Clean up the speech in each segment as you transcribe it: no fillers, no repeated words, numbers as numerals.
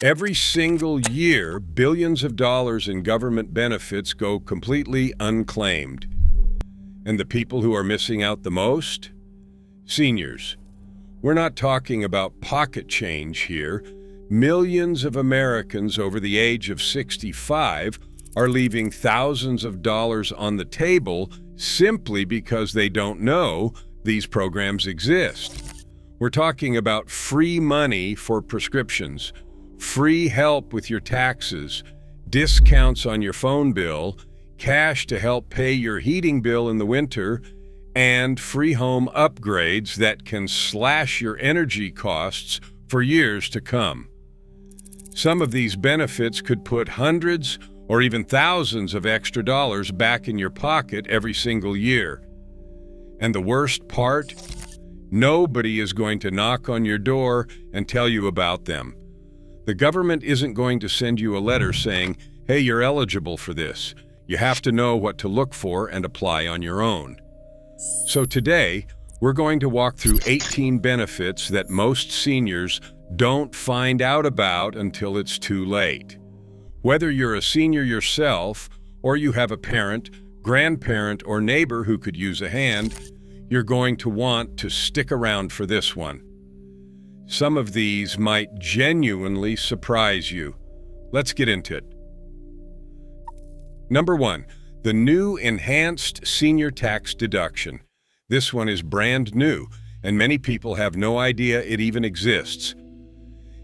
Every single year, billions of dollars in government benefits go completely unclaimed. And the people who are missing out the most? Seniors. We're not talking about pocket change here. Millions of Americans over the age of 65 are leaving thousands of dollars on the table simply because they don't know these programs exist. We're talking about free money for prescriptions, free help with your taxes, discounts on your phone bill, cash to help pay your heating bill in the winter, and free home upgrades that can slash your energy costs for years to come. Some of these benefits could put hundreds or even thousands of extra dollars back in your pocket every single year. And the worst part? Nobody is going to knock on your door and tell you about them. The government isn't going to send you a letter saying, "Hey, you're eligible for this." You have to know what to look for and apply on your own. So today, we're going to walk through 18 benefits that most seniors don't find out about until it's too late. Whether you're a senior yourself, or you have a parent, grandparent, or neighbor who could use a hand, you're going to want to stick around for this one. Some of these might genuinely surprise you. Let's get into it. Number 1, the new enhanced senior tax deduction. This one is brand new, and many people have no idea it even exists.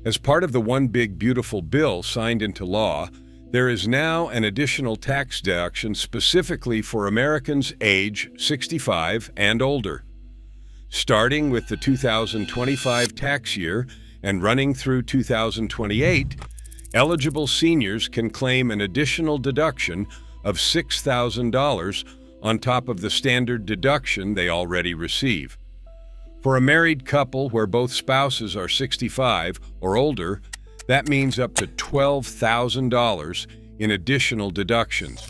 As part of the One Big Beautiful Bill signed into law, there is now an additional tax deduction specifically for Americans age 65 and older. Starting with the 2025 tax year and running through 2028, eligible seniors can claim an additional deduction of $6,000 on top of the standard deduction they already receive. For a married couple where both spouses are 65 or older, that means up to $12,000 in additional deductions.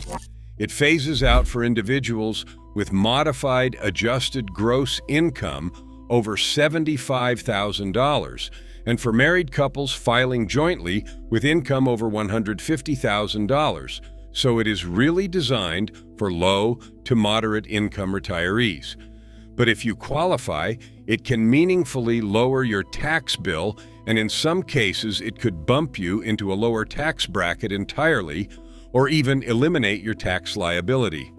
It phases out for individuals with modified adjusted gross income over $75,000, and for married couples filing jointly with income over $150,000, so it is really designed for low to moderate income retirees. But if you qualify, it can meaningfully lower your tax bill, and in some cases it could bump you into a lower tax bracket entirely, or even eliminate your tax liability.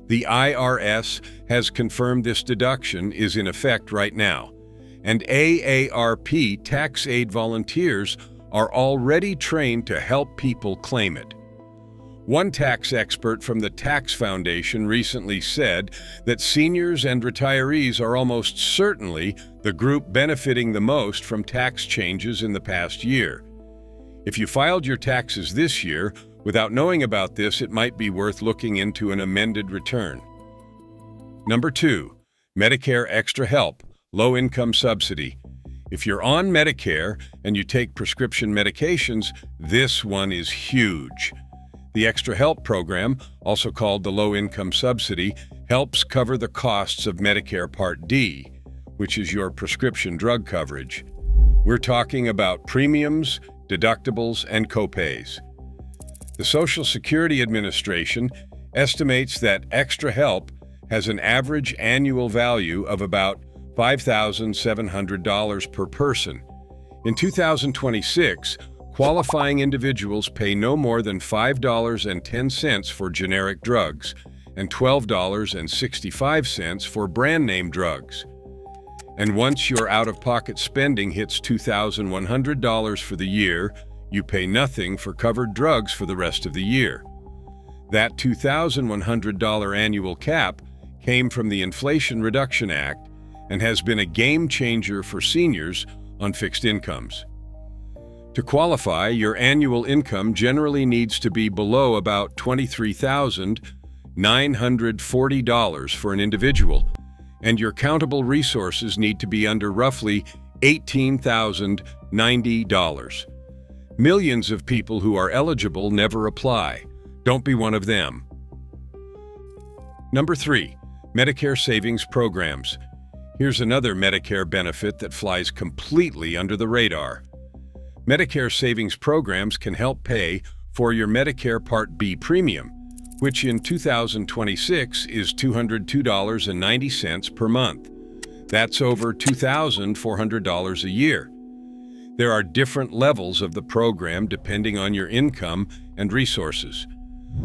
The IRS has confirmed this deduction is in effect right now, and AARP tax aid volunteers are already trained to help people claim it. One tax expert from the Tax Foundation recently said that seniors and retirees are almost certainly the group benefiting the most from tax changes in the past year. If you filed your taxes this year, without knowing about this, it might be worth looking into an amended return. Number 2, Medicare Extra Help, Low-Income Subsidy. If you're on Medicare and you take prescription medications, this one is huge. The Extra Help program, also called the Low-Income Subsidy, helps cover the costs of Medicare Part D, which is your prescription drug coverage. We're talking about premiums, deductibles, and copays. The Social Security Administration estimates that Extra Help has an average annual value of about $5,700 per person. In 2026, qualifying individuals pay no more than $5.10 for generic drugs and $12.65 for brand-name drugs. And once your out-of-pocket spending hits $2,100 for the year, you pay nothing for covered drugs for the rest of the year. That $2,100 annual cap came from the Inflation Reduction Act and has been a game changer for seniors on fixed incomes. To qualify, your annual income generally needs to be below about $23,940 for an individual, and your countable resources need to be under roughly $18,090. Millions of people who are eligible never apply. Don't be one of them. Number 3, Medicare Savings Programs. Here's another Medicare benefit that flies completely under the radar. Medicare savings programs can help pay for your Medicare Part B premium, which in 2026 is $202.90 per month. That's over $2,400 a year. There are different levels of the program depending on your income and resources.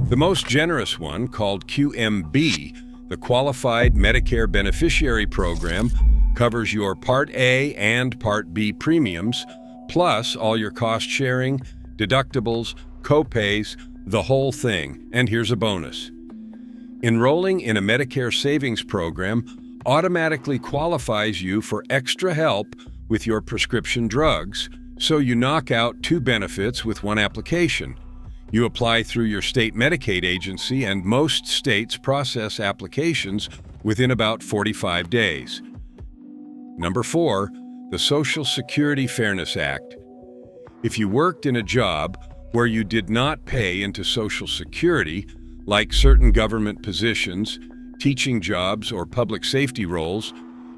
The most generous one, called QMB, the Qualified Medicare Beneficiary Program, covers your Part A and Part B premiums, plus all your cost-sharing, deductibles, co-pays, the whole thing. And here's a bonus. Enrolling in a Medicare savings program automatically qualifies you for extra help with your prescription drugs, so you knock out two benefits with one application. You apply through your state Medicaid agency, and most states process applications within about 45 days. Number 4, the Social Security Fairness Act. If you worked in a job where you did not pay into Social Security, like certain government positions, teaching jobs, or public safety roles,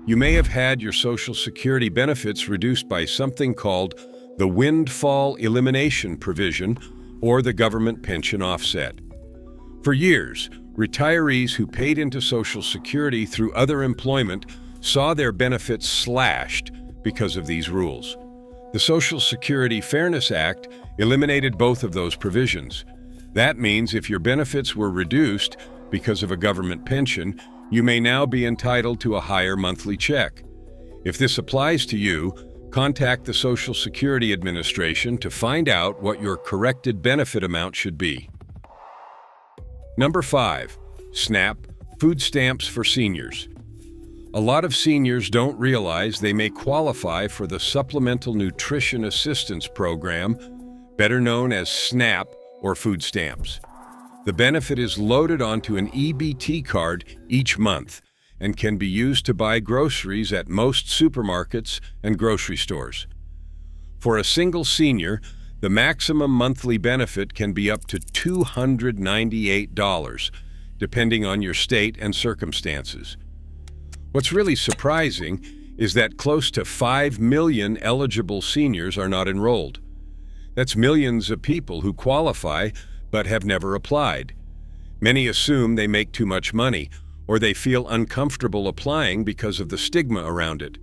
you may have had your Social Security benefits reduced by something called the windfall elimination provision or the government pension offset. For years, retirees who paid into Social Security through other employment saw their benefits slashed because of these rules. The Social Security Fairness Act eliminated both of those provisions. That means if your benefits were reduced because of a government pension, you may now be entitled to a higher monthly check. If this applies to you, contact the Social Security Administration to find out what your corrected benefit amount should be. Number 5, SNAP, food stamps for seniors. A lot of seniors don't realize they may qualify for the Supplemental Nutrition Assistance Program, better known as SNAP or food stamps. The benefit is loaded onto an EBT card each month and can be used to buy groceries at most supermarkets and grocery stores. For a single senior, the maximum monthly benefit can be up to $298, depending on your state and circumstances. What's really surprising is that close to 5 million eligible seniors are not enrolled. That's millions of people who qualify but have never applied. Many assume they make too much money, or they feel uncomfortable applying because of the stigma around it.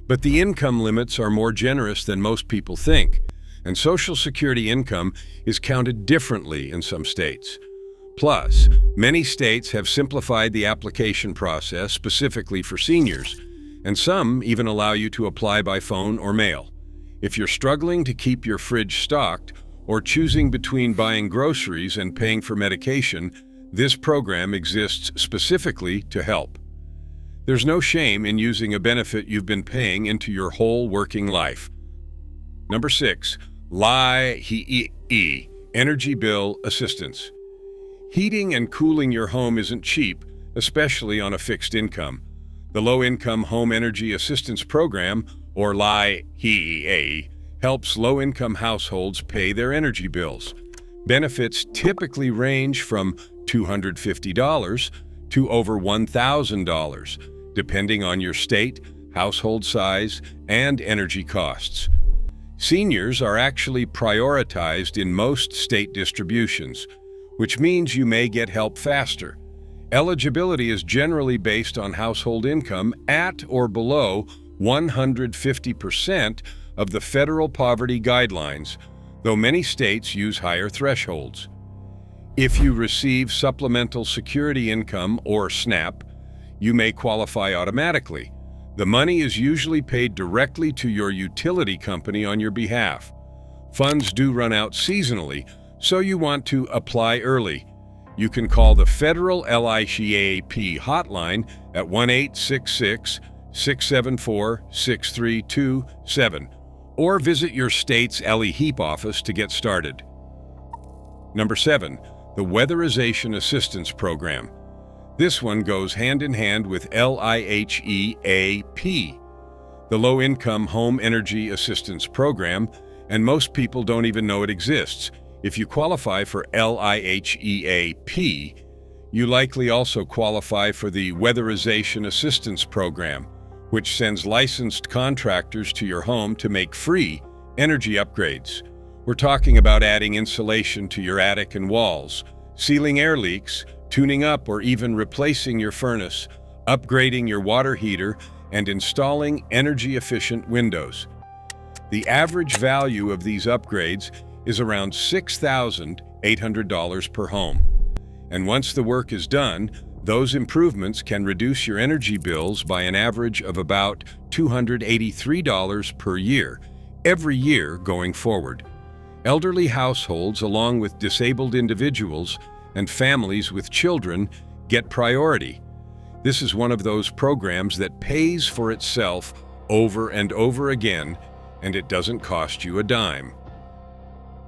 But the income limits are more generous than most people think, and Social Security income is counted differently in some states. Plus, many states have simplified the application process specifically for seniors, and some even allow you to apply by phone or mail. If you're struggling to keep your fridge stocked, or choosing between buying groceries and paying for medication, this program exists specifically to help. There's no shame in using a benefit you've been paying into your whole working life. Number 6, LIHEE, Energy Bill Assistance. Heating and cooling your home isn't cheap, especially on a fixed income. The Low-Income Home Energy Assistance Program, or LIHEE, helps low-income households pay their energy bills. Benefits typically range from $250 to over $1,000, depending on your state, household size, and energy costs. Seniors are actually prioritized in most state distributions, which means you may get help faster. Eligibility is generally based on household income at or below 150% of the federal poverty guidelines, though many states use higher thresholds. If you receive Supplemental Security Income, or SNAP, you may qualify automatically. The money is usually paid directly to your utility company on your behalf. Funds do run out seasonally, so you want to apply early. You can call the federal LIHEAP hotline at 1-866-674-6327 or visit your state's LIHEAP office to get started. Number 7, the Weatherization Assistance Program. This one goes hand in hand with LIHEAP, the Low-Income Home Energy Assistance Program, and most people don't even know it exists. If you qualify for LIHEAP, you likely also qualify for the Weatherization Assistance Program, which sends licensed contractors to your home to make free Energy upgrades. We're talking about adding insulation to your attic and walls, sealing air leaks, tuning up or even replacing your furnace, upgrading your water heater, and installing energy-efficient windows. The average value of these upgrades is around $6,800 per home. And once the work is done, those improvements can reduce your energy bills by an average of about $283 per year, every year going forward. Elderly households, along with disabled individuals and families with children, get priority. This is one of those programs that pays for itself over and over again, and it doesn't cost you a dime.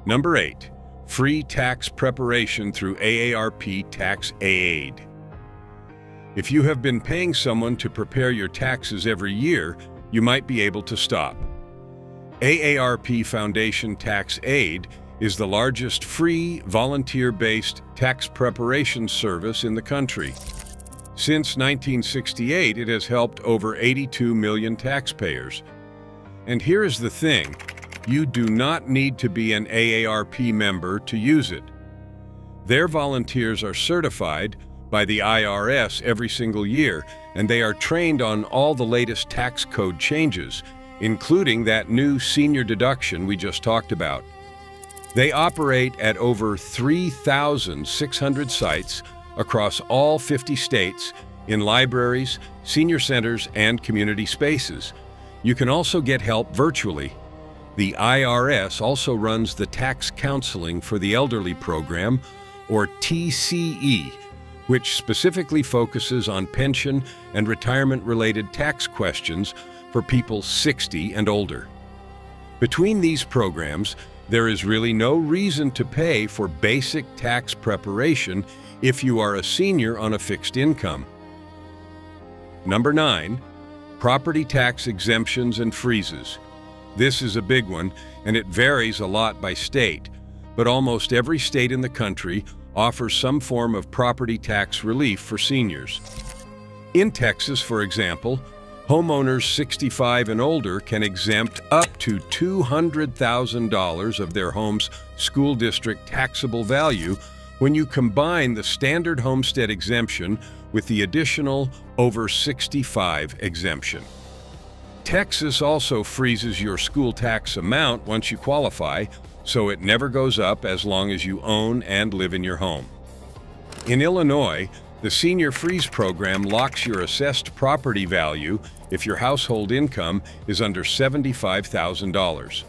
Number 8, free tax preparation through AARP Tax Aid. If you have been paying someone to prepare your taxes every year, you might be able to stop. AARP Foundation Tax Aid is the largest free, volunteer-based tax preparation service in the country. Since 1968, it has helped over 82 million taxpayers. And here is the thing, you do not need to be an AARP member to use it. Their volunteers are certified by the IRS every single year, and they are trained on all the latest tax code changes, including that new senior deduction we just talked about. They operate at over 3,600 sites across all 50 states in libraries, senior centers, and community spaces. You can also get help virtually. The IRS also runs the Tax Counseling for the Elderly program, or TCE, which specifically focuses on pension and retirement-related tax questions for people 60 and older. Between these programs, there is really no reason to pay for basic tax preparation if you are a senior on a fixed income. Number 9, property tax exemptions and freezes. This is a big one, and it varies a lot by state, but almost every state in the country offers some form of property tax relief for seniors. In Texas, for example, homeowners 65 and older can exempt up to $200,000 of their home's school district taxable value when you combine the standard homestead exemption with the additional over 65 exemption. Texas also freezes your school tax amount once you qualify, so it never goes up as long as you own and live in your home. In Illinois, the Senior Freeze program locks your assessed property value if your household income is under $75,000.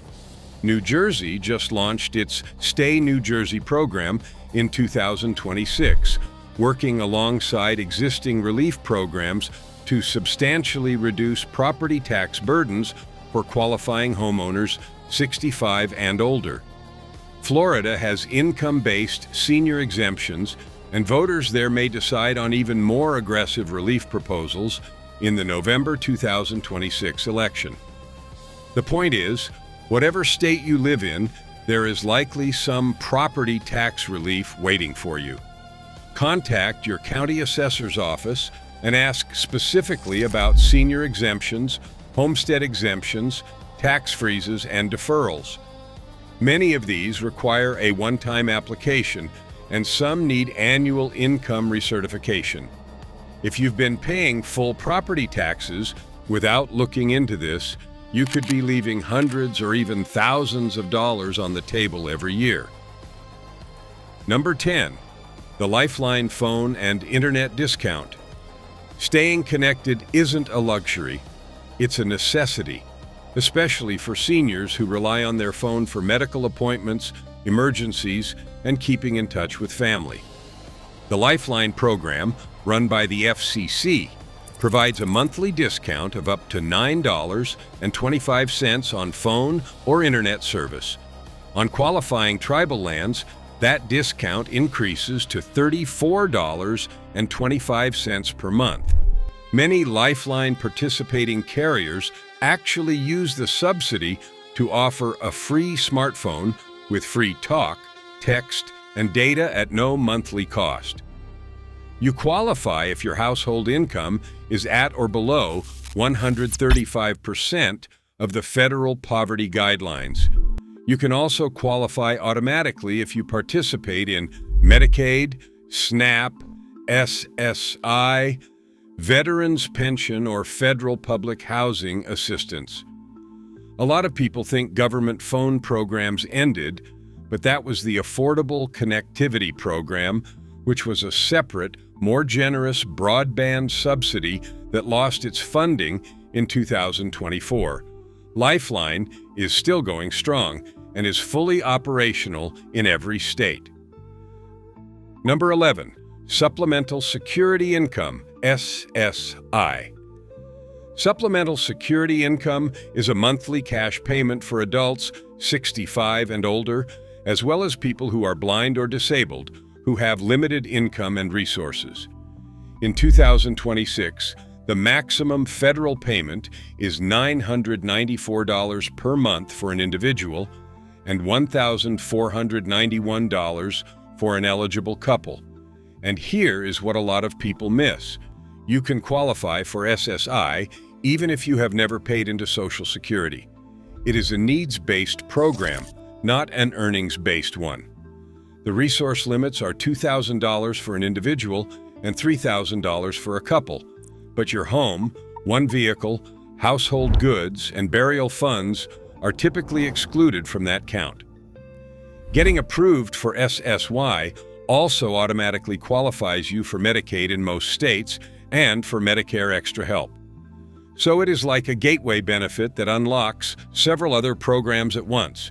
New Jersey just launched its Stay New Jersey program in 2026, working alongside existing relief programs to substantially reduce property tax burdens for qualifying homeowners 65 and older. Florida has income-based senior exemptions, and voters there may decide on even more aggressive relief proposals in the November 2026 election. The point is, whatever state you live in, there is likely some property tax relief waiting for you. Contact your county assessor's office and ask specifically about senior exemptions, homestead exemptions, tax freezes, and deferrals. Many of these require a one-time application, and some need annual income recertification. If you've been paying full property taxes without looking into this, you could be leaving hundreds or even thousands of dollars on the table every year. Number 10, the Lifeline phone and internet discount. Staying connected isn't a luxury, it's a necessity, especially for seniors who rely on their phone for medical appointments, emergencies, and keeping in touch with family. The Lifeline program, run by the FCC, provides a monthly discount of up to $9.25 on phone or internet service. On qualifying tribal lands, that discount increases to $34.25 per month. Many Lifeline participating carriers actually use the subsidy to offer a free smartphone with free talk, text, and data at no monthly cost. You qualify if your household income is at or below 135% of the federal poverty guidelines. You can also qualify automatically if you participate in Medicaid, SNAP, SSI, Veterans Pension, or Federal Public Housing Assistance. A lot of people think government phone programs ended, but that was the Affordable Connectivity Program, which was a separate, more generous broadband subsidy that lost its funding in 2024. Lifeline is still going strong and is fully operational in every state. Number 11, Supplemental Security Income, SSI. Supplemental Security Income is a monthly cash payment for adults 65 and older, as well as people who are blind or disabled who have limited income and resources. In 2026, the maximum federal payment is $994 per month for an individual and $1,491 for an eligible couple. And here is what a lot of people miss. You can qualify for SSI even if you have never paid into Social Security. It is a needs-based program, not an earnings-based one. The resource limits are $2,000 for an individual and $3,000 for a couple, but your home, one vehicle, household goods, and burial funds are typically excluded from that count. Getting approved for SSY also automatically qualifies you for Medicaid in most states and for Medicare Extra Help. So it is like a gateway benefit that unlocks several other programs at once.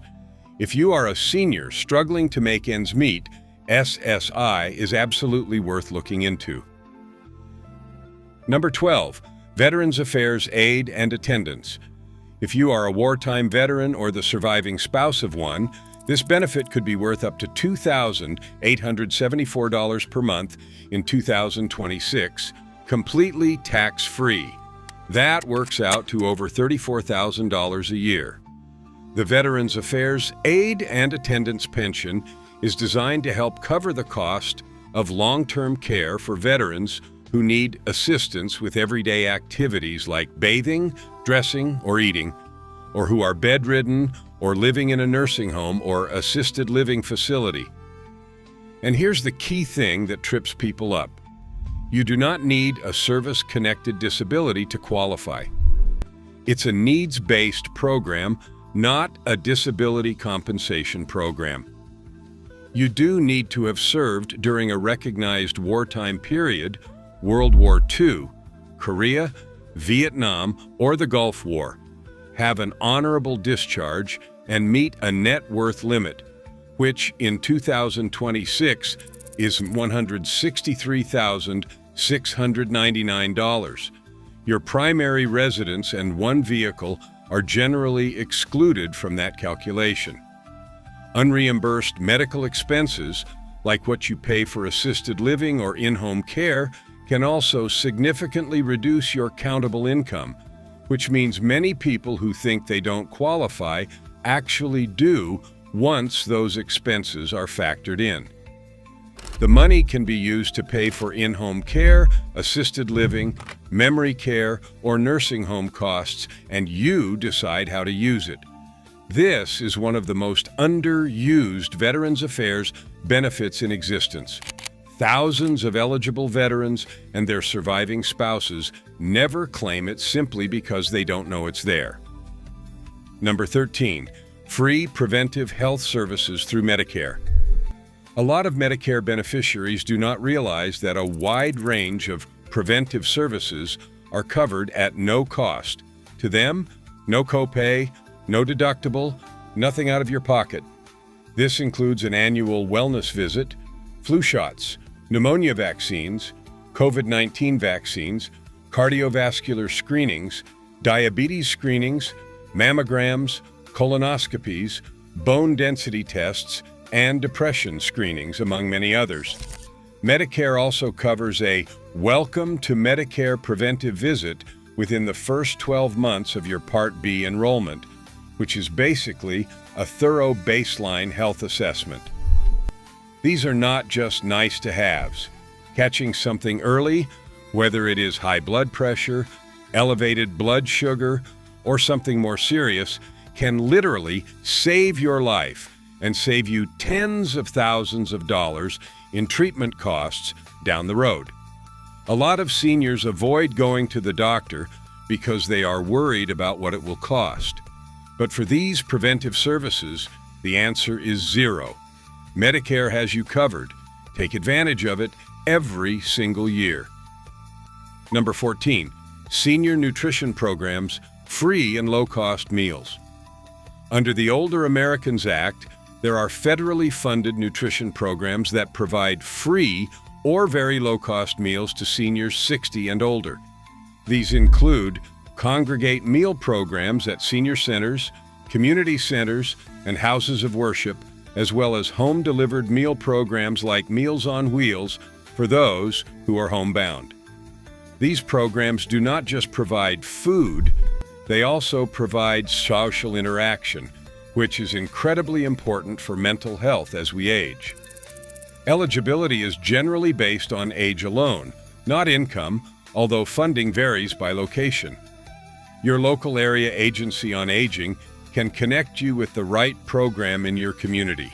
If you are a senior struggling to make ends meet, SSI is absolutely worth looking into. Number 12, Veterans Affairs Aid and Attendance. If you are a wartime veteran or the surviving spouse of one, this benefit could be worth up to $2,874 per month in 2026, completely tax-free. That works out to over $34,000 a year. The Veterans Affairs Aid and Attendance Pension is designed to help cover the cost of long-term care for veterans who need assistance with everyday activities like bathing, dressing, or eating, or who are bedridden or living in a nursing home or assisted living facility. And here's the key thing that trips people up. You do not need a service-connected disability to qualify. It's a needs-based program, not a disability compensation program. You do need to have served during a recognized wartime period, World War II, Korea, Vietnam, or the Gulf War, have an honorable discharge, and meet a net worth limit, which in 2026 is $163,699. Your primary residence and one vehicle are generally excluded from that calculation. Unreimbursed medical expenses, like what you pay for assisted living or in-home care, can also significantly reduce your countable income, which means many people who think they don't qualify actually do once those expenses are factored in. The money can be used to pay for in-home care, assisted living, memory care, or nursing home costs, and you decide how to use it. This is one of the most underused Veterans Affairs benefits in existence. Thousands of eligible veterans and their surviving spouses never claim it simply because they don't know it's there. Number 13, free preventive health services through Medicare. A lot of Medicare beneficiaries do not realize that a wide range of preventive services are covered at no cost. To them, no copay, no deductible, nothing out of your pocket. This includes an annual wellness visit, flu shots, pneumonia vaccines, COVID-19 vaccines, cardiovascular screenings, diabetes screenings, mammograms, colonoscopies, bone density tests, and depression screenings, among many others. Medicare also covers a Welcome to Medicare preventive visit within the first 12 months of your Part B enrollment, which is basically a thorough baseline health assessment. These are not just nice-to-haves. Catching something early, whether it is high blood pressure, elevated blood sugar, or something more serious can literally save your life and save you tens of thousands of dollars in treatment costs down the road. A lot of seniors avoid going to the doctor because they are worried about what it will cost. But for these preventive services, the answer is zero. Medicare has you covered. Take advantage of it every single year. Number 14, senior nutrition programs, free and low-cost meals. Under the Older Americans Act, there are federally funded nutrition programs that provide free or very low-cost meals to seniors 60 and older. These include congregate meal programs at senior centers, community centers, and houses of worship, as well as home-delivered meal programs like Meals on Wheels for those who are homebound. These programs do not just provide food, they also provide social interaction, which is incredibly important for mental health as we age. Eligibility is generally based on age alone, not income, although funding varies by location. Your local area agency on aging can connect you with the right program in your community.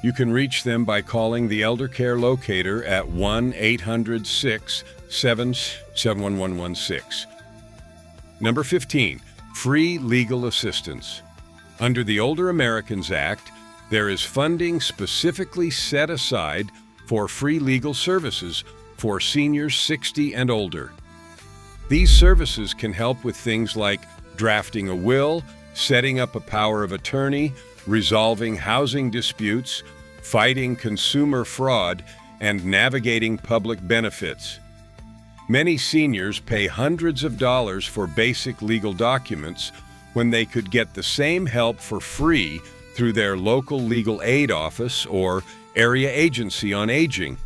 You can reach them by calling the Elder Care Locator at 1-800-677-1116. Number 15, free legal assistance. Under the Older Americans Act, there is funding specifically set aside for free legal services for seniors 60 and older. These services can help with things like drafting a will, setting up a power of attorney, resolving housing disputes, fighting consumer fraud, and navigating public benefits. Many seniors pay hundreds of dollars for basic legal documents when they could get the same help for free through their local legal aid office or area agency on aging.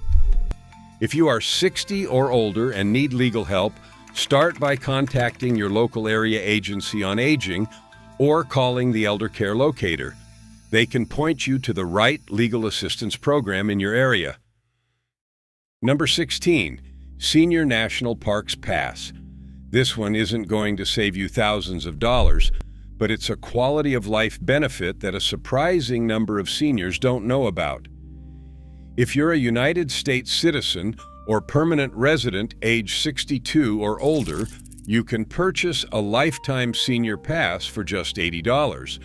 If you are 60 or older and need legal help, start by contacting your local area agency on aging or calling the Elder Care Locator. They can point you to the right legal assistance program in your area. Number 16, Senior National Parks Pass. This one isn't going to save you thousands of dollars, but it's a quality of life benefit that a surprising number of seniors don't know about. If you're a United States citizen or permanent resident age 62 or older, you can purchase a lifetime senior pass for just $80,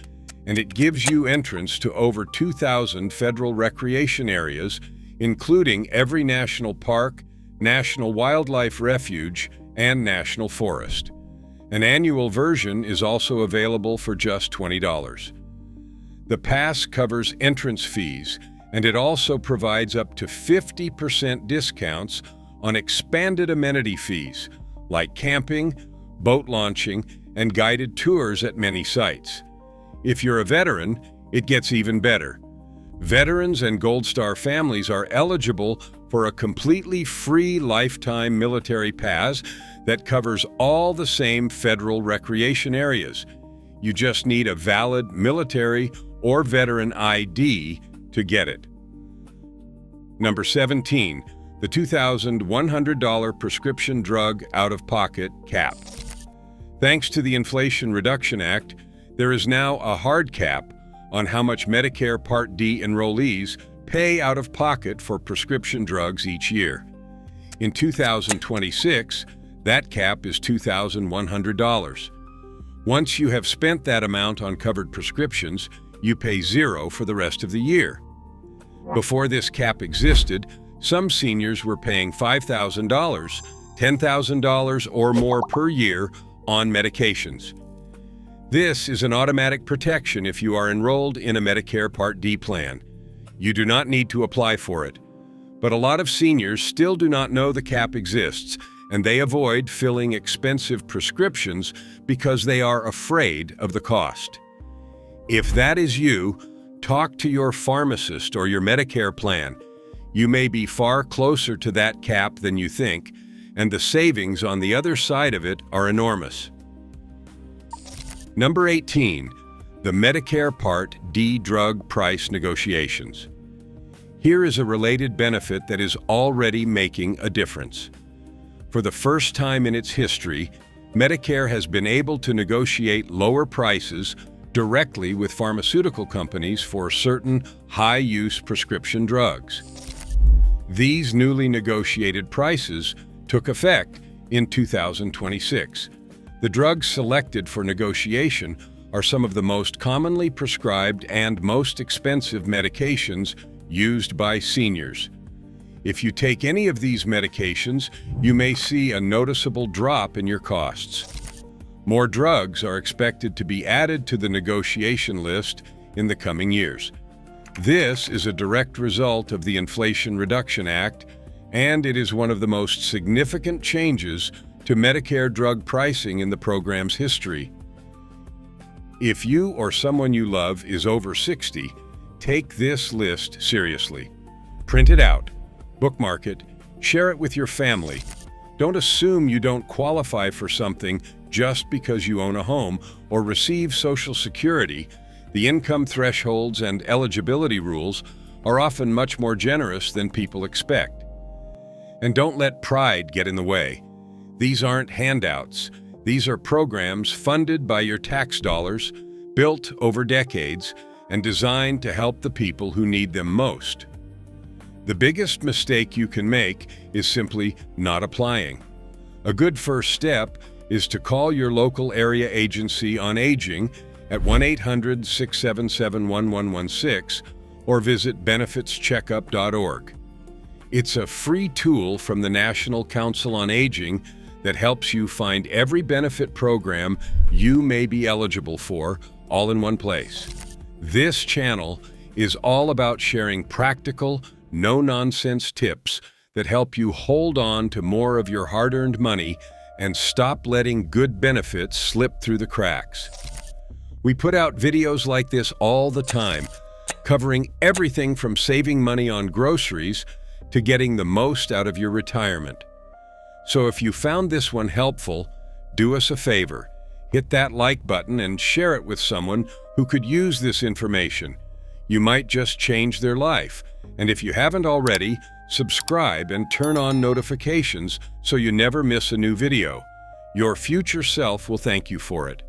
and it gives you entrance to over 2,000 federal recreation areas, including every national park, national wildlife refuge, and national forest. An annual version is also available for just $20. The pass covers entrance fees, and it also provides up to 50% discounts on expanded amenity fees, like camping, boat launching, and guided tours at many sites. If you're a veteran, it gets even better. Veterans and Gold Star families are eligible for a completely free lifetime military pass that covers all the same federal recreation areas. You just need a valid military or veteran ID to get it. Number 17, the $2,100 prescription drug out-of-pocket cap. Thanks to the Inflation Reduction Act, there is now a hard cap on how much Medicare Part D enrollees pay out of pocket for prescription drugs each year. In 2026, that cap is $2,100. Once you have spent that amount on covered prescriptions, you pay zero for the rest of the year. Before this cap existed, some seniors were paying $5,000, $10,000 or more per year on medications. This is an automatic protection if you are enrolled in a Medicare Part D plan. You do not need to apply for it. But a lot of seniors still do not know the cap exists, and they avoid filling expensive prescriptions because they are afraid of the cost. If that is you, talk to your pharmacist or your Medicare plan. You may be far closer to that cap than you think, and the savings on the other side of it are enormous. Number 18, the Medicare Part D drug price negotiations. Here is a related benefit that is already making a difference. For the first time in its history, Medicare has been able to negotiate lower prices directly with pharmaceutical companies for certain high-use prescription drugs. These newly negotiated prices took effect in 2026. The drugs selected for negotiation are some of the most commonly prescribed and most expensive medications used by seniors. If you take any of these medications, you may see a noticeable drop in your costs. More drugs are expected to be added to the negotiation list in the coming years. This is a direct result of the Inflation Reduction Act, and it is one of the most significant changes to Medicare drug pricing in the program's history. If you or someone you love is over 60, take this list seriously. Print it out, bookmark it, share it with your family. Don't assume you don't qualify for something just because you own a home or receive Social Security. The income thresholds and eligibility rules are often much more generous than people expect. And don't let pride get in the way. These aren't handouts. These are programs funded by your tax dollars, built over decades, and designed to help the people who need them most. The biggest mistake you can make is simply not applying. A good first step is to call your local area agency on aging at 1-800-677-1116 or visit benefitscheckup.org. It's a free tool from the National Council on Aging that helps you find every benefit program you may be eligible for, all in one place. This channel is all about sharing practical, no-nonsense tips that help you hold on to more of your hard-earned money and stop letting good benefits slip through the cracks. We put out videos like this all the time, covering everything from saving money on groceries to getting the most out of your retirement. So if you found this one helpful, do us a favor. Hit that like button and share it with someone who could use this information. You might just change their life. And if you haven't already, subscribe and turn on notifications so you never miss a new video. Your future self will thank you for it.